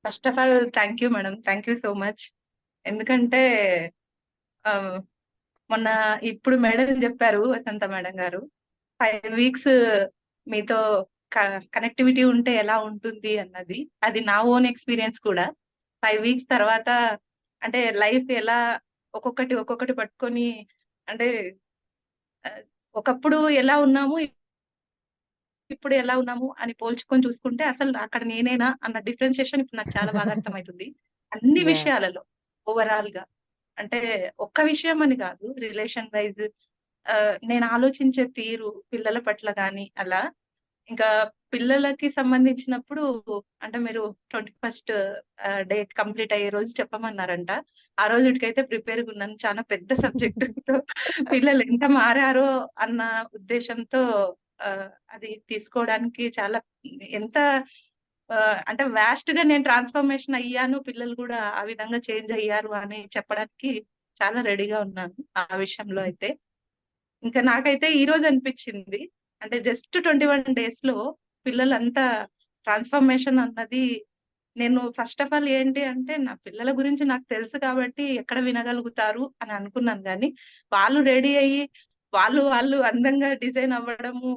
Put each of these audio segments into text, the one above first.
First of all thank you madam. Thank you so much. ఎందుకంటే ఆహ్, మొన్న ఇప్పుడు మేడం చెప్పారు వసంత మేడం గారు. 5 వీక్స్ మీతో క కనెక్టివిటీ ఉంటే ఎలా ఉంటుంది అన్నది. అది నా ఓన్ ఎక్స్‌పీరియన్స్ కూడా. 5 వీక్స్ తర్వాత అంటే లైఫ్ ఎలా ఒక్కొక్కటి పట్టుకొని అంటే ఆహ్, ఒకప్పుడు ఎలా ఉన్నాము, ఇప్పుడు ఎలా ఉన్నాము అని పోల్చుకొని చూసుకుంటే అసలు అక్కడ నేనేనా అన్న డిఫరెన్షియేషన్ ఇప్పుడు నాకు చాలా బాగా అర్థమైతుంది. అన్ని యాహ్! విషయాలలో ఓవరాల్‌గా. అంటే ఒక్క విషయం అని కాదు. రిలేషన్ వైస్ నేను ఆలోచించే తీరు పిల్లల పట్ల గాని అలా. ఇంకా పిల్లలకి సంబంధించినప్పుడు అంటే మీరు 21st డే కంప్లీట్ అయ్యే రోజు చెప్పమన్నారంట. ఆ రోజుటికైతే ప్రిపేర్‌గున్నాను. చాలా పెద్ద సబ్జెక్ట్‌తో పిల్లలు ఎంత మారారో అన్న ఉద్దేశంతో అది తీసుకోవడానికి చాలా ఎంత అంటే వాస్ట్‌గా నేను ట్రాన్స్‌ఫర్మేషన్ అయ్యాను. పిల్లలు గూడా ఆ విధంగా చేంజ్ అయ్యారు అని చెప్పడానికి చాలా రెడీగా ఉన్నాను. ఆ విషయంలో అయితే. ఇంకా నాకైతే ఈరోజు అనిపిచ్చింది. అంటే జస్ట్ 21 డేస్‌లో పిల్లలంతా ట్రాన్స్‌ఫర్మేషన్ అన్నది నేను ఫస్ట్ ఆఫ్ ఆల్ ఏంటి అంటే, నా పిల్లల గురించి నాకు తెలుసు కాబట్టి ఎక్కడ వినగలుగుతారు అని అనుకున్నాను గానీ, వాళ్ళు రెడీ అయ్యి, వాళ్ళు అందంగా డిజైన్ అవ్వడము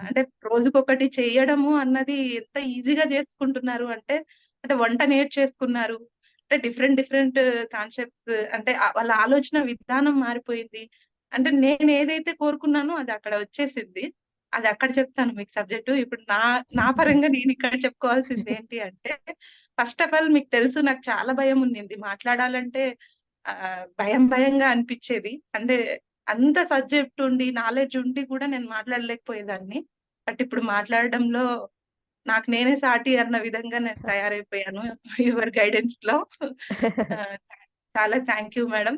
అంటే రోజుకొకటి చేయడము అన్నది ఎంత ఈజీగా చేసుకుంటున్నారు అంటే, అంటే వంట నేర్చేసుకున్నారు. అంటే డిఫరెంట్ కాన్సెప్ట్స్ అంటే వాళ్ళ ఆలోచన విధానం మారిపోయింది. అంటే నేనేదైతే కోరుకున్నానో అది అక్కడ వచ్చేసింది. అది అక్కడ చెప్తాను మీకు సబ్జెక్టు. ఇప్పుడు నా పరంగా నేనిక్కడ చెప్పుకోవాల్సిందేంటి అంటే, ఫస్ట్ ఆఫ్ ఆల్ మీకు తెలుసు నాకు చాలా భయముండింది. మాట్లాడాలంటే భయంగా అనిపిచ్చేది. అంటే అంత సబ్జెక్ట్ ఉండి, నాలెడ్జ్ ఉండి కూడా నేను మాట్లాడలేకపోయేదాన్ని. బట్ ఇప్పుడు మాట్లాడడంలో నాకు నేనే సాటి అన్న విధంగా నేను తయారైపోయాను. యువర్ గైడెన్స్‌లో. ఆహ్, చాలా థ్యాంక్ యూ మేడం.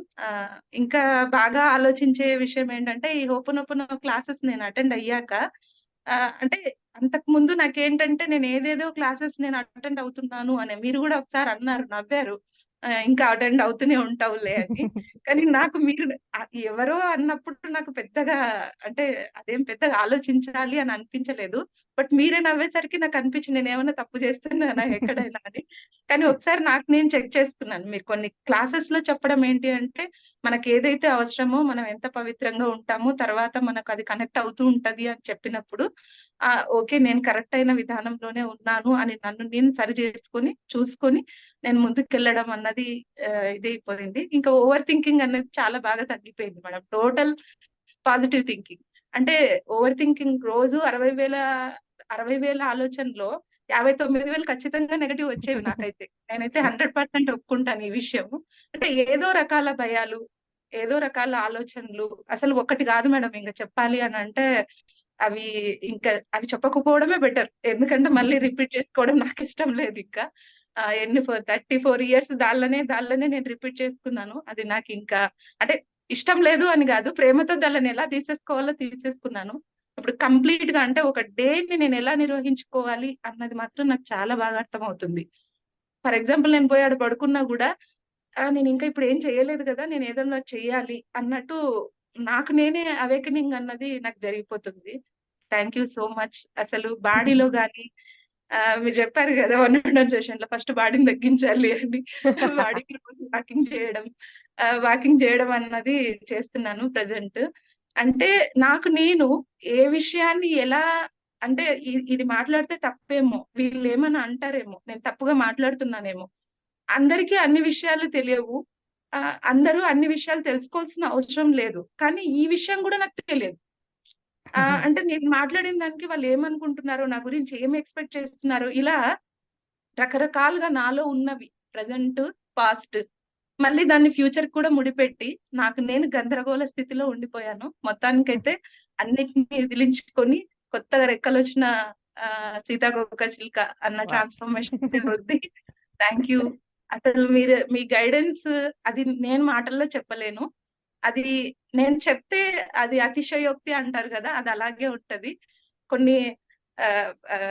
ఇంకా బాగా ఆలోచించే విషయం ఏంటంటే, ఈ హోపోనోపోనో క్లాసెస్ నేను అటెండ్ అయ్యాక అంటే అంతకుముందు నాకేంటంటే నేను ఏదేదో క్లాసెస్ నేను అటెండ్ అవుతున్నాను అని మీరు గూడా ఒకసారి అన్నారు, నవ్వారు. ఇంకా అటెండ్ అవుతూనే ఉంటావులే అని. కానీ నాకు మీరు ఎవరో అన్నప్పుడు నాకు పెద్దగా అంటే అదేం పెద్దగా ఆలోచించాలి అని అనిపించలేదు. బట్ మీరే నవ్వేసరికి నాకనిపించింది నేనేమన్నా తప్పు చేస్తున్నానా ఎక్కడైనా అని. కానీ ఒకసారి నాకు నేను చెక్ చేసుకున్నాను. మీరు కొన్ని క్లాసెస్‌లో చెప్పడం ఏంటి అంటే, మనకేదైతే అవసరమో మనం ఎంత పవిత్రంగా ఉంటామో తర్వాత మనకది కనెక్ట్ అవుతూ ఉంటది అని చెప్పినప్పుడు, ఓకే. నేను కరెక్ట్ అయిన విధానంలోనే ఉన్నాను అని నన్ను నేను సరి చేసుకొని, చూసుకొని నేను ముందుకెళ్ళడం అన్నది ఇదైపోయింది. ఇంకా ఓవర్ థింకింగ్ అనేది చాలా బాగా తగ్గిపోయింది మేడం. Total positive thinking. అంటే ఓవర్ థింకింగ్ రోజు 60,000 ఆలోచనలో 59,000 ఖచ్చితంగా నెగెటివ్ వచ్చేవి నాకైతే. నేనైతే 100% ఒప్పుకుంటాను ఈ విషయం. అంటే ఏదో రకాల భయాలు, ఏదో రకాల ఆలోచనలు అసలు ఒకటి గాదు మేడం ఇంక చెప్పాలి అనంటే అవి అవి చెప్పకపోవడమే బెటర్. ఎందుకంటే మళ్ళీ రిపీట్ చేసుకోవడం నాకిష్టం లేదింకా. ఎన్ని 34 ఇయర్స్ దాళ్ళనే నేను రిపీట్ చేసుకున్నాను. అది నాకింకా అంటే ఇష్టం లేదు అని గాదు. ప్రేమతో దాళ్ళని ఎలా తీసేసుకోవాలో తీసేసుకున్నాను. ఇప్పుడు కంప్లీట్‌గా అంటే ఒక డేని నేనెలా నిర్వహించుకోవాలి అన్నది మాత్రం నాకు చాలా బాగా అర్థమవుతుంది. ఫర్ ఎగ్జాంపుల్ నేను పోయి ఆడ పడుకున్నా గూడా నేనింకా ఇప్పుడు ఏం చేయలేదు గదా! నేనేదన్నా చెయ్యాలి అన్నట్టు నాకు నేనే అవేకెనింగ్ అన్నది నాకు జరిగిపోతుంది. Thank you so much. అసలు బాడీలో గాని మీరు జెప్పారు గదా! 1 సెషన్‌లో ఫస్ట్ బాడీని తగ్గించాలి అని. బాడీకి రోజు వాకింగ్ జేయడం అన్నది చేస్తున్నాను ప్రెజెంట్. అంటే నాకు నేను ఏ విషయాన్ని ఎలా అంటే ఇది మాట్లాడితే తప్పేమో, వీళ్ళేమన్నా అంటారేమో, నేను తప్పుగా మాట్లాడుతున్నానేమో, అందరికీ అన్ని విషయాలు తెలియవు. అందరూ అన్ని విషయాలు తెలుసుకోవాల్సిన అవసరం లేదు. కానీ ఈ విషయం గూడా నాకు తెలియదు. అంటే నేను మాట్లాడిన దానికి వాళ్ళేమనుకుంటున్నారో, నా గురించి ఏం ఎక్స్‌పెక్ట్ చేస్తున్నారో, ఇలా రకరకాలుగా నాలో ఉన్నవి ప్రెజెంట్, పాస్ట్ మళ్ళీ దాన్ని ఫ్యూచర్‌కి కూడా ముడిపెట్టి, నాకు నేను గందరగోళ స్థితిలో ఉండిపోయాను. మొత్తానికైతే అన్నిటిని విదిలించుకొని కొత్తగా రెక్కలొచ్చిన సీతాకోకచిలుక అన్న వాస్ ట్రాన్స్‌ఫర్మేషన్ ఉంది. Thank you. అసలు మీ గైడెన్స్ అది నేను మాటల్లో చెప్పలేను. అది నేను చెప్తే అది అతిశయోక్తి అంటారు గదా! అది అలాగే ఉంటది. కొన్ని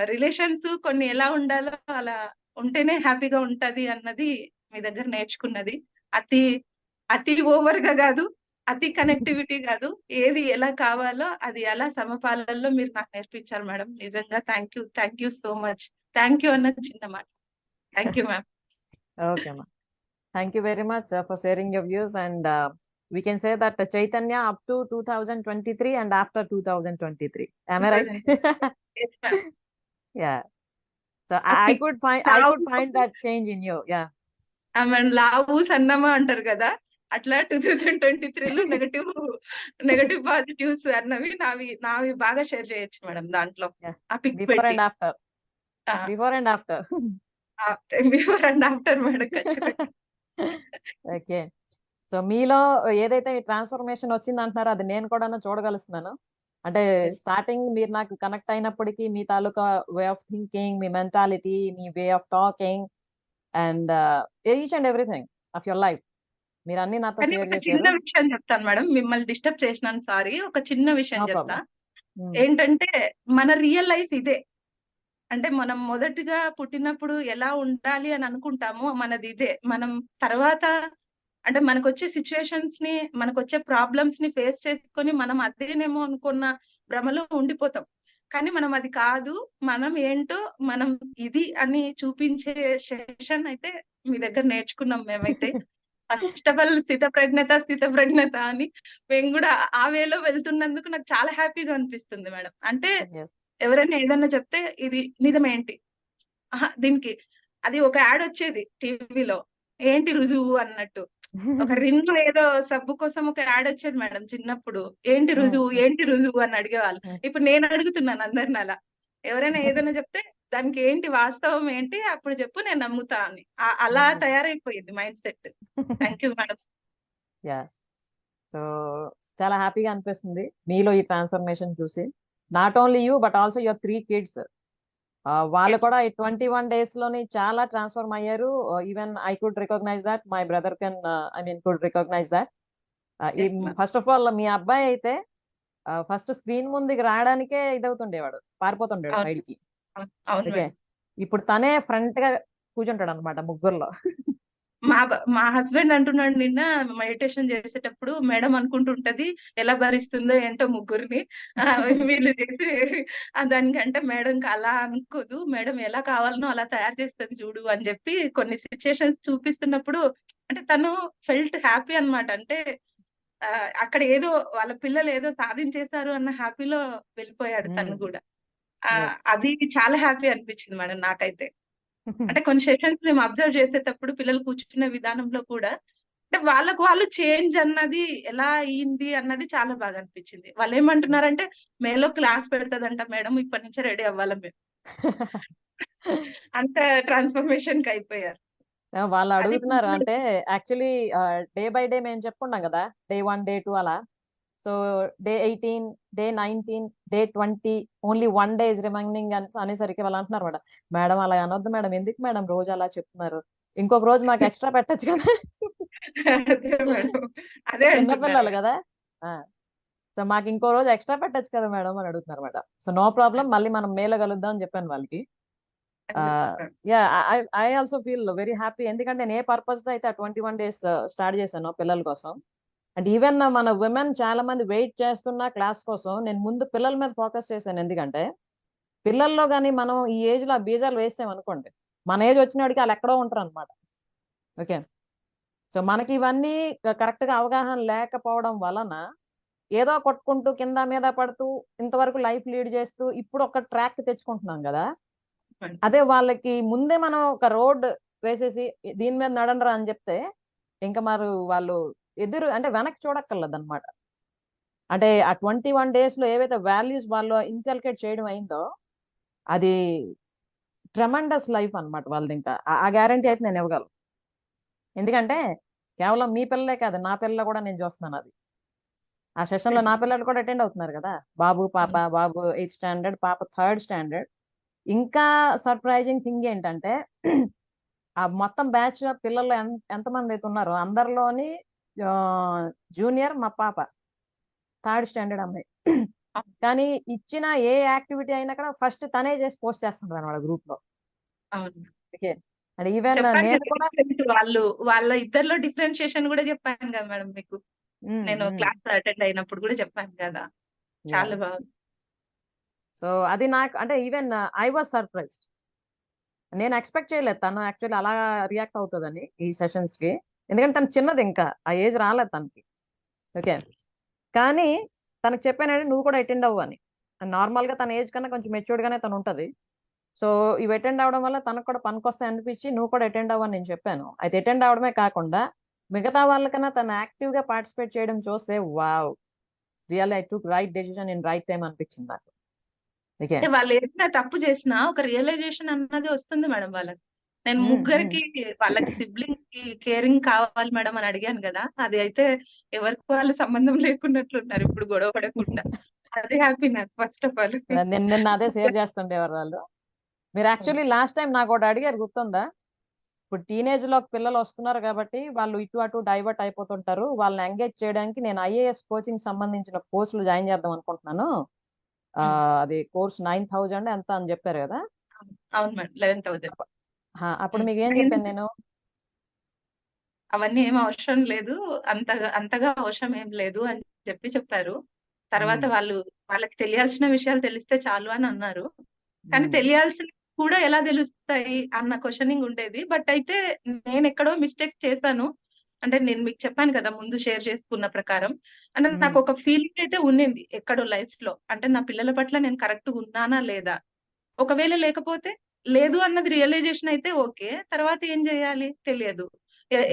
రిలేషన్స్ కొన్ని ఎలా ఉండాలో అలా ఉంటేనే హ్యాపీగా ఉంటది అన్నది మీ దగ్గర నేర్చుకున్నది. అతి, అతి ఓవర్‌గా గాదు, అతి కనెక్టివిటీ గాదు. ఏది ఎలా కావాలో అది ఎలా సమపాలలో మీరు నాకు నేర్పించారు మేడం. నిజంగా thank you so much. Thank you అన్నది చిన్న మాట. Thank you ma'am. Okay, ma. Thank you very much for sharing your views, and we can say that Chaitanya up to 2023 and after 2023. Am I right? Yes ma'am. Yeah. So uh I pick could find that change in you. Yeah. ఆమె లావు సన్నమా అంటారు కదా, అట్లా 2023లో negative positives అన్నవి నావి బాగా share చేయొచ్చు madam దాంట్లో. Yeah. ఆ పిక్ Before పెట్టి and after. Before and after. Before and after madam ఖచ్చితంగా. ఓకే. సో మీలో ఏదైతే ట్రాన్స్ఫర్మేషన్ వచ్చింది అంటున్నారో అది నేను కూడా చూడగలుస్తున్నాను. అంటే స్టార్టింగ్ మీరు నాకు కనెక్ట్ అయినప్పటికీ మీ తాలూకా వే ఆఫ్ థింకింగ్, మీ మెంటాలిటీ, మీ way of talking and each and everything of your life మీరు అన్ని నాతో కానీ షేర్ ఒక చేశారు. చిన్న విషయం చెప్తాను మేడం, మిమ్మల్ని డిస్టర్బ్ చేసినాను సారీ. ఒక చిన్న విషయం నో చెప్తా. ప్రాబ్లం. ఏంటంటే మన రియల్ లైఫ్ ఇదే. అంటే మనం మొదటిగా పుట్టినప్పుడు ఎలా ఉండాలి అని అనుకుంటామో మనది ఇదే. మనం తర్వాత అంటే మనకొచ్చే సిచ్యుయేషన్స్ ని, మనకొచ్చే ప్రాబ్లమ్స్ ని ఫేస్ చేసుకొని మనం అదేనేమో అనుకున్న భ్రమలో ఉండిపోతాం. కానీ మనం అది కాదు, మనం ఏంటో మనం ఇది అని చూపించే సెషన్ అయితే మీ దగ్గర నేర్చుకున్నాం మేమైతే. ఫస్ట్ ఆఫ్ ఆల్ స్థిత ప్రజ్ఞత అని మేము కూడా ఆ వేలో వెళ్తున్నందుకు నాకు చాలా హ్యాపీగా అనిపిస్తుంది మేడం. అంటే ఎవరైనా ఏదన్నా చెప్తే ఇది నిజమేంటి, దీనికి అది ఒక యాడ్ వచ్చేది టీవీలో, ఏంటి రుజువు అన్నట్టు. ఒక రిన్ ఏదో సబ్బు కోసం ఒక యాడ్ వచ్చేది మేడం చిన్నప్పుడు, ఏంటి రుజువు అని అడిగేవాళ్ళు. ఇప్పుడు నేను అడుగుతున్నాను అందరిని అలా, ఎవరైనా ఏదైనా చెప్తే దానికి ఏంటి వాస్తవం ఏంటి, అప్పుడు చెప్పు నేను నమ్ముతా అని. అలా తయారైపోయింది mind set. Thank you madam. Yeah. So చాలా హ్యాపీగా అనిపిస్తుంది మీలో ఈ ట్రాన్స్ఫర్మేషన్ చూసి. Not only you but also your 3 kids. వాళ్ళు కూడా ఈ 21 days లోని చాలా ట్రాన్స్ఫర్మ్ అయ్యారు. Even I could recognise that, my brother could recognise that. First of all మీ అబ్బాయి అయితే ఫస్ట్ స్క్రీన్ ముందుకి రావడానికే ఇదవుతుండేవాడు, పారిపోతుండేవాడు సైడ్ కి. ఓకే, ఇప్పుడు తనే ఫ్రంట్ గా కూర్చుంటాడు అనమాట ముగ్గురులో. మా హస్బెండ్ అంటున్నాడు నిన్న మెడిటేషన్ చేసేటప్పుడు, మేడం అనుకుంటుంటది ఎలా భరిస్తుందో ఏంటో ముగ్గురిని వీళ్ళు చేసి, దానికంటే మేడం అలా అనుకోదు, మేడం ఎలా కావాలనో అలా తయారు చేస్తుంది చూడు అని చెప్పి కొన్ని సిచ్యుయేషన్స్ చూపిస్తున్నప్పుడు అంటే తను ఫెల్ట్ హ్యాపీ అన్నమాట. అంటే అక్కడ ఏదో వాళ్ళ పిల్లలు ఏదో సాధించేశారు అన్న హ్యాపీలో వెళ్ళిపోయాడు తను కూడా. అది చాలా హ్యాపీ అనిపించింది మేడం నాకైతే. అంటే కొన్ని సెషన్స్ మేము అబ్జర్వ్ చేసేటప్పుడు పిల్లలు కూర్చున్న విధానంలో కూడా అంటే వాళ్ళకు వాళ్ళు చేంజ్ అన్నది ఎలా అయ్యింది అన్నది చాలా బాగా అనిపించింది. వాళ్ళు ఏమంటున్నారంటే మేలో క్లాస్ పెడతదంట మేడం, ఇప్పటి నుంచే రెడీ అవ్వాలి మేము. అంత ట్రాన్స్ఫర్మేషన్ కి అయిపోయారు. వాళ్ళు అడుగుతున్నారు అంటే యాక్చువల్లీ డే బై డే మేము చెప్పుకున్నాం కదా, day 1 day 2 అలా. So day 18 day 19 day 20 only 1 day is remaining అనేసరికి వాళ్ళు అంటున్నారు మేడం, మేడం అలా అనొద్దు మేడం, ఎందుకు మేడం రోజు అలా చెప్తున్నారు, ఇంకొక రోజు మాకు ఎక్స్ట్రా పెట్టచ్చు కదా. చిన్నపిల్లలు కదా, సో మాకు ఇంకో రోజు ఎక్స్ట్రా పెట్టచ్చు కదా మేడం అని అడుగుతున్నారు మేడం. సో నో ప్రాబ్లం, మళ్ళీ మనం మేలో కలుద్దాం అని చెప్పాను వాళ్ళకి. Yeah, I also feel very happy. ఎందుకంటే నేను ఏ పర్పస్ తో అయితే 21 days స్టార్ట్ చేశాను పిల్లల కోసం, అండ్ ఈవెన్ మన విమెన్ చాలా మంది వెయిట్ చేస్తున్న క్లాస్ కోసం నేను ముందు పిల్లల మీద ఫోకస్ చేశాను. ఎందుకంటే పిల్లల్లో కానీ మనం ఈ ఏజ్ లో బీజాలు వేసాం అనుకోండి, మన ఏజ్ వచ్చినడికి వాళ్ళు ఎక్కడో ఉంటారు అనమాట. ఓకే, సో మనకి ఇవన్నీ కరెక్ట్ గా అవగాహన లేకపోవడం వలన ఏదో కొట్టుకుంటూ కింద మీద పడుతూ ఇంతవరకు లైఫ్ లీడ్ చేస్తూ ఇప్పుడు ఒక ట్రాక్ తెచ్చుకుంటున్నాం కదా. అదే వాళ్ళకి ముందే మనం ఒక రోడ్ వేసేసి దీని మీద నడంరా అని చెప్తే ఇంకా మరి వాళ్ళు ఎదురు అంటే వెనక్కి చూడక్కర్లేదు అనమాట. అంటే ఆ 21 days లో ఏవైతే వాల్యూస్ వాళ్ళు ఇన్కల్కేట్ చేయడం అయిందో అది ట్రెమండస్ లైఫ్ అనమాట వాళ్ళది. ఇంకా ఆ గ్యారంటీ అయితే నేను ఇవ్వగలను. ఎందుకంటే కేవలం మీ పిల్లలే కాదు, నా పిల్లలు కూడా నేను చూస్తున్నాను. అది ఆ సెషన్ లో నా పిల్లలు కూడా అటెండ్ అవుతున్నారు కదా, బాబు పాప. బాబు 8th standard, పాప 3rd standard. ఇంకా సర్ప్రైజింగ్ థింగ్ ఏంటంటే ఆ మొత్తం బ్యాచ్ పిల్లలు ఎంతమంది అయితే ఉన్నారో అందరిలోని జూనియర్ మా పాప 3rd standard అమ్మాయి. కానీ ఇచ్చిన ఏ యాక్టివిటీ అయినా కూడా ఫస్ట్ తనే చేసి పోస్ట్ చేస్తుంటారు అన్నమాట గ్రూప్ లో. ఓకే, అండ్ ఈవెన్ నేను కూడా వాళ్ళ ఇద్దరిలో డిఫరెన్షియేషన్ కూడా చెప్పాను కదా మేడం మీకు, నేను క్లాస్ అటెండ్ అయినప్పుడు కూడా చెప్పాను కదా. చాలా బాగుంది. సో అది నాకు అంటే ఈవెన్ ఐ వాజ్ సర్ప్రైజ్డ్. నేను ఎక్స్పెక్ట్ చేయలేదు తను యాక్చువల్లీ అలా రియాక్ట్ అవుతుందని ఈ సెషన్స్ కి. ఎందుకంటే తను చిన్నది, ఇంకా ఆ ఏజ్ రాలేదు తనకి. ఓకే, కానీ తనకు చెప్పానంటే నువ్వు కూడా అటెండ్ అవ్వు అని. నార్మల్ గా తన ఏజ్ కన్నా కొంచెం మెచ్యూర్డ్ గానే తను ఉంటది. సో ఇవి అటెండ్ అవడం వల్ల తనకు కూడా పనికొస్తాయి అనిపించి నువ్వు కూడా అటెండ్ అవ్వని నేను చెప్పాను. అయితే అటెండ్ అవడమే కాకుండా మిగతా వాళ్ళకన్నా తను యాక్టివ్ గా పార్టిసిపేట్ చేయడం చూస్తే wow, real I took right decision in right time అనిపించింది నాకు. ఓకే. అంటే వాళ్ళు ఏదైనా తప్పు చేసినా ఒక రియలైజేషన్ అన్నది వస్తుంది మేడం వాళ్ళకి. నేను ముగ్గురికి వాళ్ళకి సిబ్లింగ్స్ కి కేరింగ్ కావాలి మేడం అని అడిగాను కదా, అది అయితే ఎవరికి వాళ్ళు సంబంధం లేకున్నట్లున్నారు ఇప్పుడు గొడవ పడకుండా. అదే హ్యాపీ నాకు ఫస్ట్ ఆఫ్ ఆల్. నిన్న అదే షేర్ చేస్తుండేవారు వాళ్ళు. మీరు యాక్చువల్లీ లాస్ట్ టైం నాకు ఒకటి అడిగారు, గుర్తుందా? ఇప్పుడు టీనేజ్ లో పిల్లలు వస్తున్నారు కాబట్టి వాళ్ళు ఇటు అటు డైవర్ట్ అయిపోతుంటారు, వాళ్ళని ఎంగేజ్ చేయడానికి నేను ఐఏఎస్ కోచింగ్ సంబంధించిన కోర్సులు జాయిన్ చేద్దాం అనుకుంటున్నాను. అది కోర్స్ 9,000 ఎంత అని చెప్పారు కదా. అవును మేడం, 11,000. అప్పుడు మీకు ఏం చెప్పాను నేను? అవన్నీ ఏం అవసరం లేదు, అంతగా అవసరం ఏం లేదు అని చెప్పారు. తర్వాత వాళ్ళకి తెలియాల్సిన విషయాలు తెలిస్తే చాలు అని అన్నారు. కానీ తెలియాల్సినవి కూడా ఎలా తెలుస్తాయి అన్న క్వశ్చనింగ్ ఉండేది. బట్ అయితే నేను ఎక్కడో మిస్టేక్ చేశాను. అంటే నేను మీకు చెప్పాను కదా ముందు షేర్ చేసుకున్న ప్రకారం. అంటే నాకు ఒక ఫీలింగ్ అయితే ఉండింది ఎక్కడో లైఫ్ లో. అంటే నా పిల్లల పట్ల నేను కరెక్ట్ గా ఉన్నానా లేదా? ఒకవేళ లేకపోతే లేదు అన్నది రియలైజేషన్ అయితే ఓకే. తర్వాత ఏం చేయాలి తెలియదు.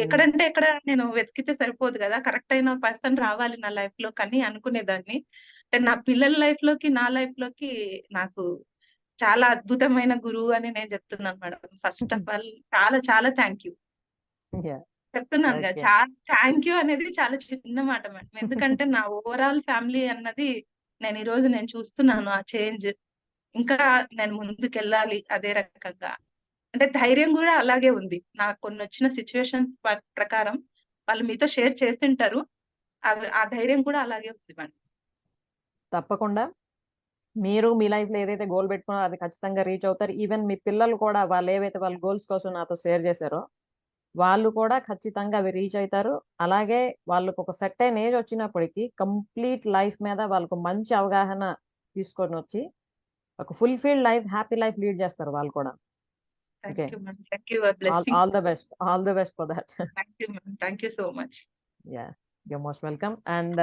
ఎక్కడంటే ఎక్కడ నేను వెతికితే సరిపోదు కదా, కరెక్ట్ అయిన పర్సన్ రావాలి నా లైఫ్ లో కానీ అనుకునేదాన్ని. అంటే నా పిల్లల లైఫ్ లోకి నా లైఫ్ లోకి నాకు చాలా అద్భుతమైన గురువు అని నేను చెప్తున్నాను మేడం. ఫస్ట్ ఆఫ్ ఆల్ చాలా చాలా థ్యాంక్ యూ చెప్తున్నాను కదా. ఓకే. చాలా థ్యాంక్ యూ అనేది చాలా చిన్న మాట మేడం. ఎందుకంటే నా ఓవరాల్ ఫ్యామిలీ అన్నది నేను ఈ రోజు నేను చూస్తున్నాను ఆ చేంజ్. ఇంకా నేను ముందుకెళ్ళాలి అదే రకంగా. అంటే ధైర్యం కూడా అలాగే ఉంది. నాకు కొన్ని వచ్చిన సిచ్యువేషన్స్ ప్రకారం వాళ్ళు మీతో షేర్ చేస్తుంటారు. ఆ ధైర్యం కూడా అలాగే ఉంది మేడం. తప్పకుండా మీరు మీ లైఫ్ లో ఏదైతే గోల్ పెట్టుకున్నారో అది ఖచ్చితంగా రీచ్ అవుతారు. ఈవెన్ మీ పిల్లలు కూడా వాళ్ళు ఏవైతే వాళ్ళ గోల్స్ కోసం నాతో షేర్ చేశారో వాళ్ళు కూడా ఖచ్చితంగా అవి రీచ్ అవుతారు. అలాగే వాళ్ళకు ఒక సెట్ అయిన ఏజ్ వచ్చినప్పటికీ కంప్లీట్ లైఫ్ మీద వాళ్ళకు మంచి అవగాహన తీసుకొని వచ్చి ఒక fulfilled life, happy life lead చేస్తారు వాళ్ళు కూడా. Okay, thank you madam, thank you, blessing. All the best for that. Thank you madam, thank you so much. Yeah, your most welcome. And